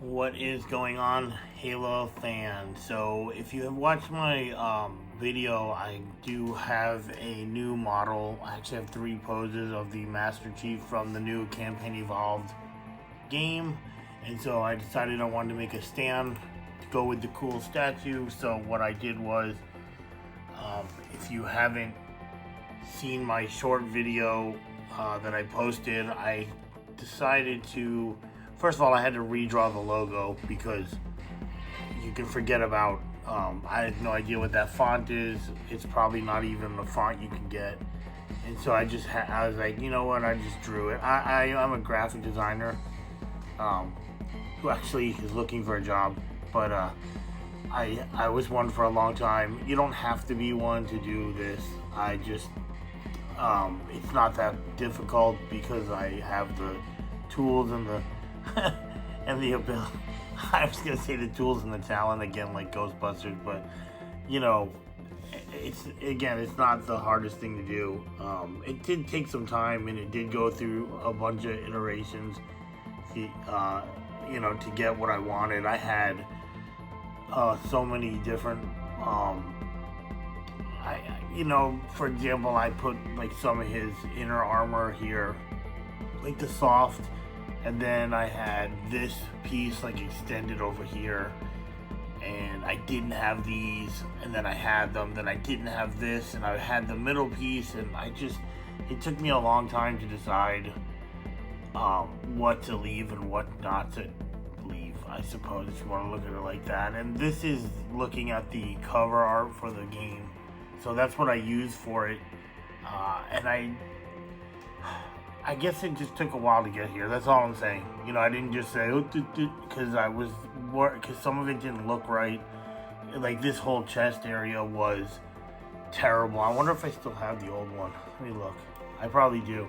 What is going on, Halo fans? So if you have watched my video, I do have a new model. I actually have 3 poses of the Master Chief from the new Campaign Evolved game, and so I decided I wanted to make a stand to go with the cool statue. So what I did was, if you haven't seen my short video that I posted, I decided to, first of all, I had to redraw the logo because you can forget about, I had no idea what that font is. It's probably not even the font you can get. And so I was like, you know what, I just drew it. I'm a graphic designer who actually is looking for a job, but I was one for a long time. You don't have to be one to do this. I just, it's not that difficult because I have the tools and the and the ability. I was gonna say the tools and the talent again, like Ghostbusters, but you know, it's not the hardest thing to do. It did take some time, and it did go through a bunch of iterations, to get what I wanted. I had so many different. For example, I put like some of his inner armor here, like the soft. And then I had this piece like extended over here, and I didn't have these, and then I had them, then I didn't have this, and I had the middle piece, and it took me a long time to decide what to leave and what not to leave, I suppose, if you want to look at it like that. And this is looking at the cover art for the game, so that's what I used for it, and I guess it just took a while to get here. That's all I'm saying. I didn't just say, because some of it didn't look right. Like this whole chest area was terrible. I wonder if I still have the old one. Let me look. I probably do.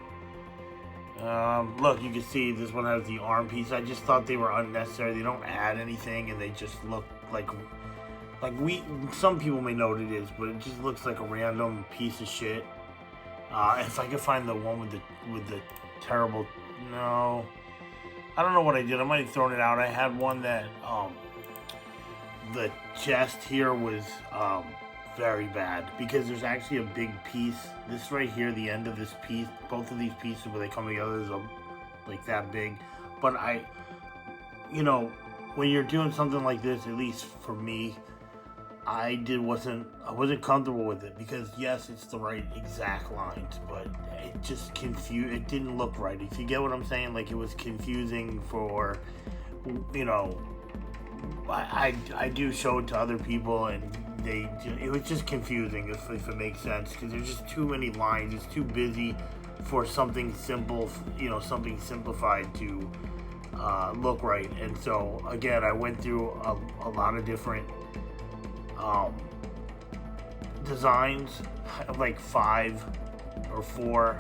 Look, you can see this one has the arm piece. I just thought they were unnecessary. They don't add anything, and they just look like some people may know what it is, but it just looks like a random piece of shit. If I could find the one with the terrible, no, I don't know what I did. I might have thrown it out. I had one that the chest here was very bad because there's actually a big piece. This right here, the end of this piece, both of these pieces where they come together is like that big. But when you're doing something like this, at least for me, I wasn't comfortable with it because yes, it's the right exact lines, but it just it didn't look right. If you get what I'm saying, like it was confusing for, I do show it to other people and it was just confusing if it makes sense, because there's just too many lines. It's too busy for something simple, something simplified to look right. And so again, I went through a lot of different designs, like 5 or 4.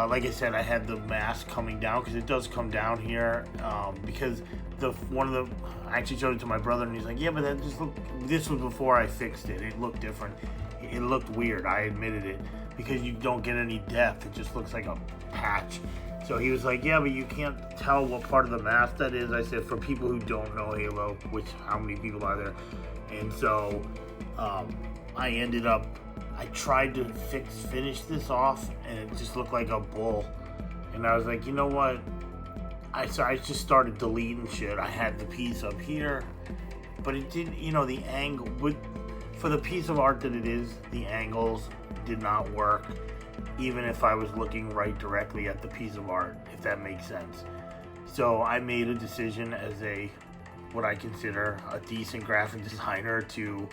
Like I said, I had the mask coming down because it does come down here, because I actually showed it to my brother and he's like, yeah, but this was before I fixed it. It looked different. It looked weird. I admitted it, because you don't get any depth. It just looks like a patch. So he was like, yeah, but you can't tell what part of the mask that is. I said, for people who don't know Halo, which how many people are there? And so I tried to finish this off, and it just looked like a bull. And I was like, you know what? I just started deleting shit. I had the piece up here, but it didn't, the angle, for the piece of art that it is, the angles did not work, even if I was looking right directly at the piece of art, if that makes sense. So I made a decision as what I consider a decent graphic designer to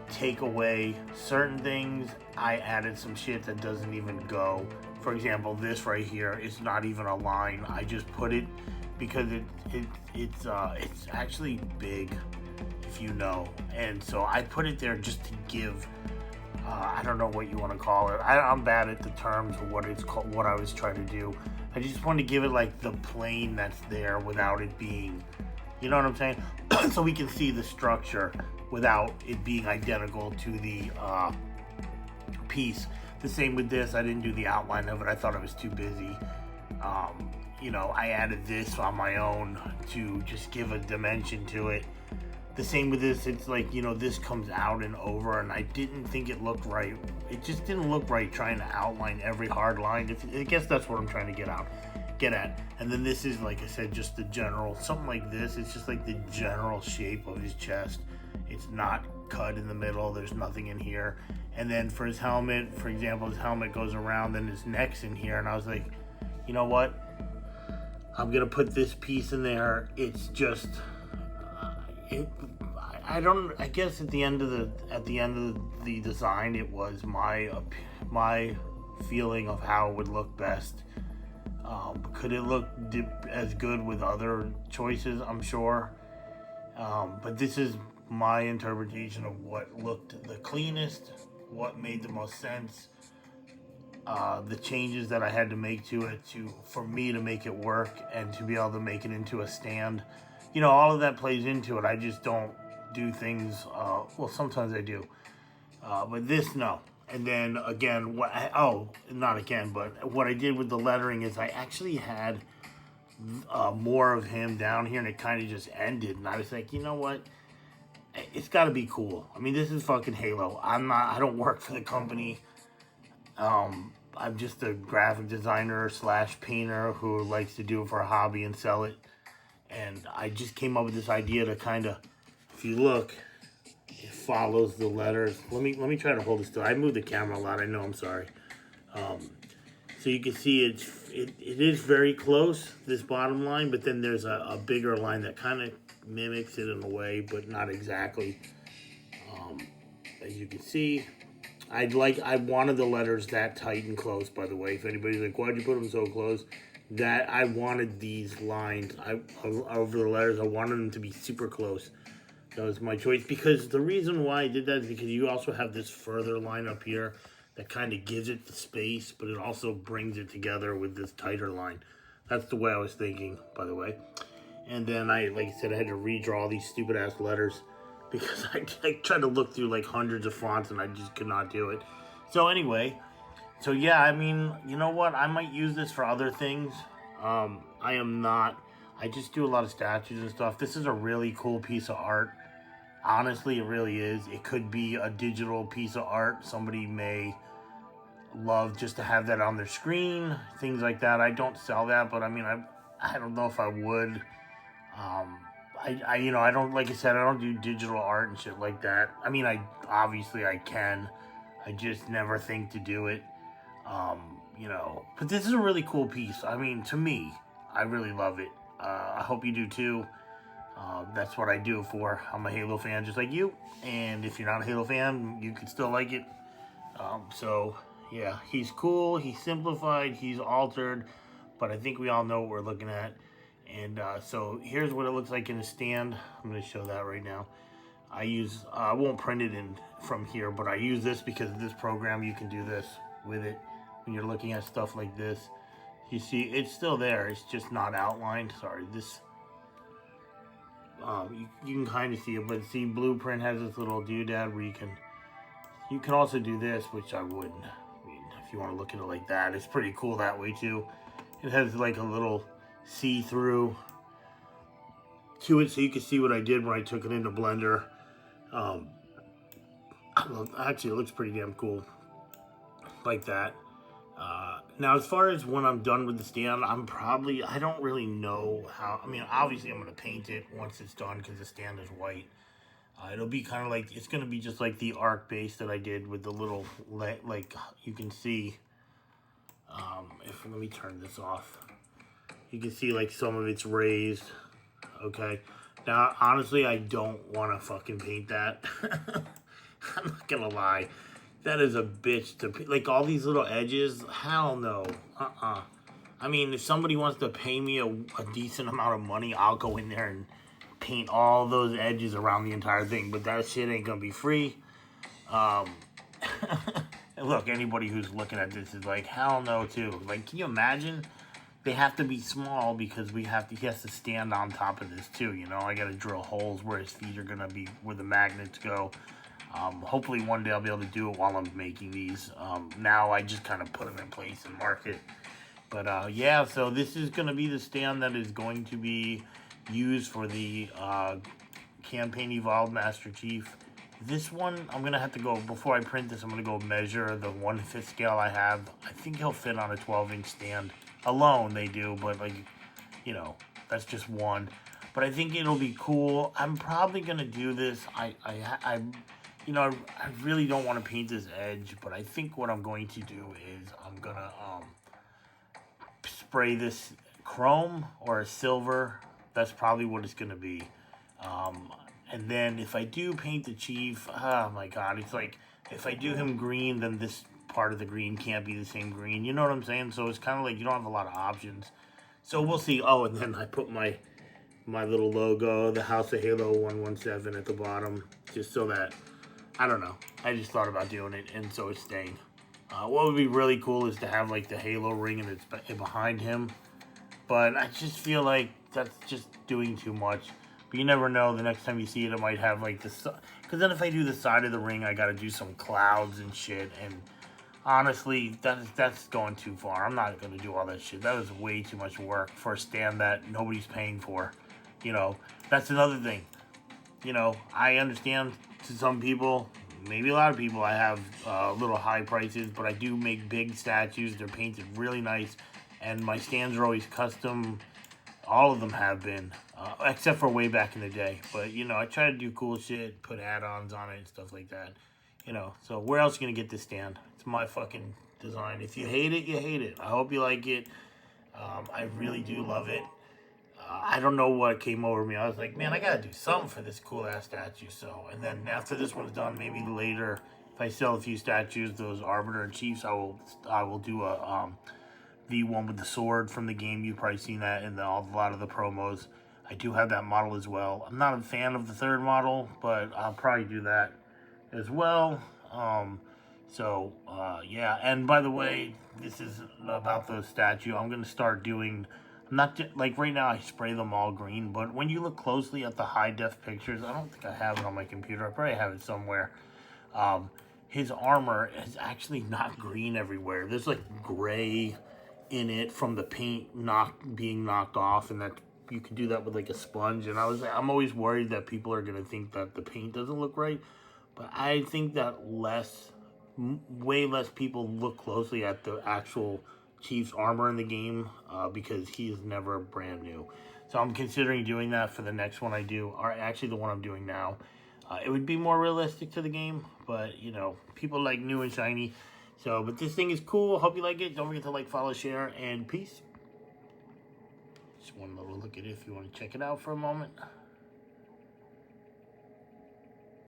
take away certain things. I added some shit that doesn't even go. For example, this right here is not even a line. I just put it because it's actually big, if you know. And so I put it there just to give, I don't know what you want to call it. I'm bad at the terms of what it's called, what I was trying to do. I just wanted to give it like the plane that's there without it being, you know what I'm saying? So we can see the structure without it being identical to the piece. The same with this. I didn't do the outline of it. I thought it was too busy. you know, I added this on my own to just give a dimension to it. The same with this, it's like, you know, this comes out and over, and I didn't think it looked right. It just didn't look right trying to outline every hard line. I guess that's what I'm trying to get at. And then this is, like I said, just the general, something like this, it's just like the general shape of his chest. It's not cut in the middle, there's nothing in here. And then for his helmet, for example, his helmet goes around, then his neck's in here, and I was like, you know what? I'm gonna put this piece in there. It's just, I guess at the end of the design, it was my feeling of how it would look best. Could it look as good with other choices? I'm sure. But this is my interpretation of what looked the cleanest, what made the most sense, the changes that I had to make to it for me to make it work and to be able to make it into a stand. You know, all of that plays into it. I just don't do things, well, sometimes I do. But this, no. And then again, not again, but what I did with the lettering is I actually had more of him down here, and it kind of just ended. And I was like, you know what? It's got to be cool. I mean, this is fucking Halo. I don't work for the company. I'm just a graphic designer / painter who likes to do it for a hobby and sell it. And I just came up with this idea to kind of, if you look, it follows the letters. Let me try to hold it still. I moved the camera a lot. I know. I'm sorry. So you can see it is very close, this bottom line, but then there's a bigger line that kind of mimics it in a way, but not exactly. As you can see, I wanted the letters that tight and close, by the way. If anybody's like, why'd you put them so close? That I wanted these lines over the letters, I wanted them to be super close. That was my choice, because the reason why I did that is because you also have this further line up here that kind of gives it the space, but it also brings it together with this tighter line. That's the way I was thinking, by the way. And then like I said, I had to redraw all these stupid ass letters because I tried to look through like hundreds of fonts and I just could not do it. So anyway, so yeah, I mean, you know what? I might use this for other things. I just do a lot of statues and stuff. This is a really cool piece of art. Honestly, it really is. It could be a digital piece of art. Somebody may love just to have that on their screen, things like that. I don't sell that, but I mean, I don't know if I would. I don't, like I said, I don't do digital art and shit like that. I mean, obviously I can. I just never think to do it. But this is a really cool piece. I mean, to me, I really love it. I hope you do too. That's what I do it for. I'm a Halo fan just like you. And if you're not a Halo fan, you can still like it. So, yeah, he's cool. He's simplified. He's altered. But I think we all know what we're looking at. And so here's what it looks like in a stand. I'm going to show that right now. I won't print it in from here, but I use this because of this program. You can do this with it when you're looking at stuff like this. You see, it's still there. It's just not outlined. Sorry, this... you can kind of see it, but see, Blueprint has this little doodad where you can also do this, which I wouldn't. I mean, if you want to look at it like that, it's pretty cool that way too. It has like a little see-through to it, so you can see what I did when I took it into Blender. Actually, it looks pretty damn cool, like that. Now, as far as when I'm done with the stand, I don't really know how, I mean, obviously I'm going to paint it once it's done because the stand is white. It'll be kind of like, it's going to be just like the arc base that I did with the little, like, you can see, let me turn this off. You can see, like, some of it's raised, okay? Now, honestly, I don't want to fucking paint that. I'm not going to lie. That is a bitch to, like, all these little edges, hell no, I mean, if somebody wants to pay me a decent amount of money, I'll go in there and paint all those edges around the entire thing, but that shit ain't gonna be free. Look, anybody who's looking at this is like, hell no, too. Like, can you imagine? They have to be small because he has to stand on top of this, too, you know? I gotta drill holes where his feet are gonna be, where the magnets go. Hopefully one day I'll be able to do it while I'm making these. Now I just kind of put them in place and mark it. But yeah, so this is going to be the stand that is going to be used for the Campaign Evolved Master Chief. This one, I'm going to have to go, before I print this, I'm going to go measure the 1/5 scale I have. I think he'll fit on a 12-inch stand. Alone, they do, but like, you know, that's just one. But I think it'll be cool. I'm probably going to do this. You know, I really don't want to paint this edge, but I think what I'm going to do is I'm going to spray this chrome or a silver. That's probably what it's going to be. And then if I do paint the chief, oh my god, it's like, if I do him green, then this part of the green can't be the same green. You know what I'm saying? So it's kind of like you don't have a lot of options. So we'll see. Oh, and then I put my little logo, the House of Halo 117 at the bottom, just so that, I don't know. I just thought about doing it, and so it's staying. What would be really cool is to have like the Halo ring and it's behind him. But I just feel like that's just doing too much. But you never know. The next time you see it, it might have like this. Because then if I do the side of the ring, I got to do some clouds and shit. And honestly, that's going too far. I'm not going to do all that shit. That was way too much work for a stand that nobody's paying for. You know, that's another thing. You know, I understand to some people, maybe a lot of people, I have little high prices, but I do make big statues. They're painted really nice, and my stands are always custom. All of them have been, except for way back in the day. But, you know, I try to do cool shit, put add-ons on it and stuff like that. You know, so where else are you going to get this stand? It's my fucking design. If you hate it, you hate it. I hope you like it. I really do love it. I don't know what came over me. I was like, man, I gotta do something for this cool ass statue. So, and then after this one's done, maybe later, if I sell a few statues, those Arbiter and Chiefs, I will do the one with the sword from the game. You've probably seen that in a lot of the promos. I do have that model as well. I'm not a fan of the third model, but I'll probably do that as well. Yeah. And by the way, this is about the statue. I'm gonna start doing. Not like right now I spray them all green, but when you look closely at the high def pictures, I don't think I have it on my computer. I probably have it somewhere. His armor is actually not green everywhere. There's like gray in it from the paint being knocked off, and that you can do that with like a sponge. And I'm always worried that people are gonna think that the paint doesn't look right, but I think that way less people look closely at the actual Chief's armor in the game because he is never brand new. So I'm considering doing that for the next one I do, or actually the one I'm doing now. It would be more realistic to the game, but you know, people like new and shiny. So, but this thing is cool. Hope you like it. Don't forget to like, follow, share, and peace. Just one little look at it if you want to check it out for a moment.